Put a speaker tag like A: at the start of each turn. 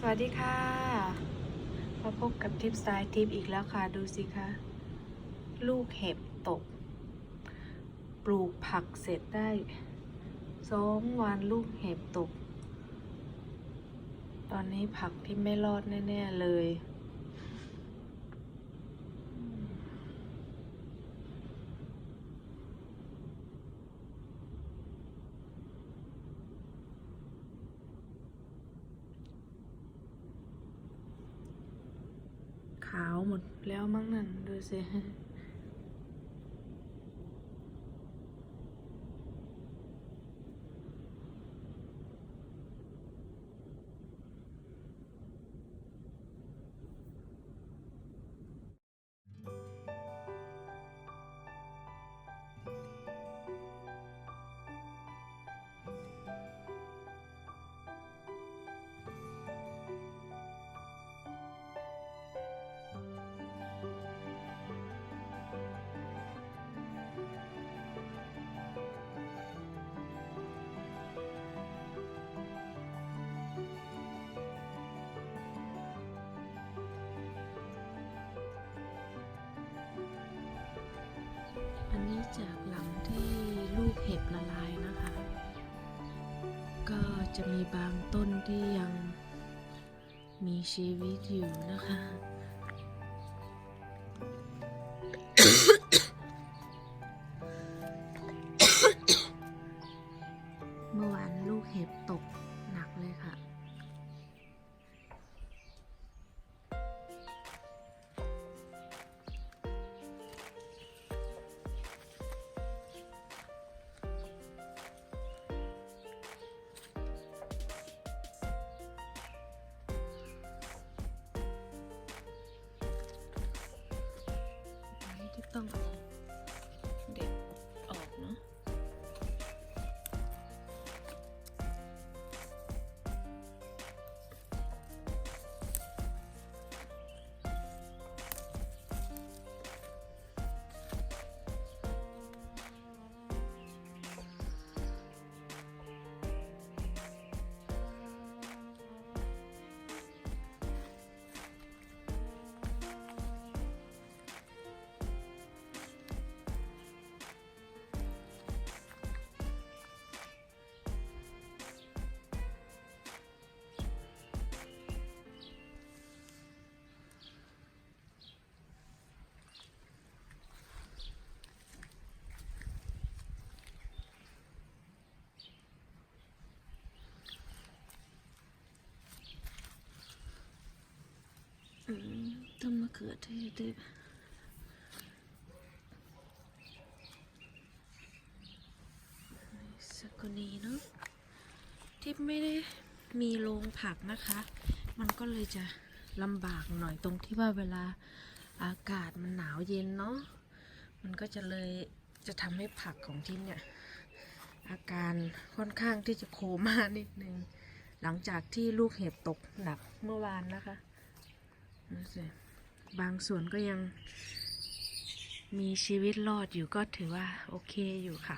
A: วัสดีค่ะมาพบกับทิปสายทิปอีกแล้วค่ะดูสิคะลูกเห็บตกปลูกผักเสร็จได้2 วันลูกเห็บตกตอนนี้ผักที่ไม่รอดแน่ๆเลยขาวหมดแล้วมั้งนั่นดูสิอันนี้จากหลังที่ลูกเห็บละลายนะคะก็จะมีบางต้นที่ยังมีชีวิตอยู่นะคะ เมื่อวานลูกเห็บตกหนักเลยค่ะที่ต้องเด็ดออกเนาะต้นมะเขือเทศสักกนีเนาะที่ไม่ได้มีโรงผักนะคะมันก็เลยจะลำบากหน่อยตรงที่ว่าเวลาอากาศมันหนาวเย็นเนาะมันก็จะเลยจะทำให้ผักของที่เนี่ยอาการค่อนข้างที่จะโคม่านิดนึงหลังจากที่ลูกเห็บตกหนักเมื่อวานนะคะบางส่วนก็ยังมีชีวิตรอดอยู่ก็ถือว่าโอเคอยู่ค่ะ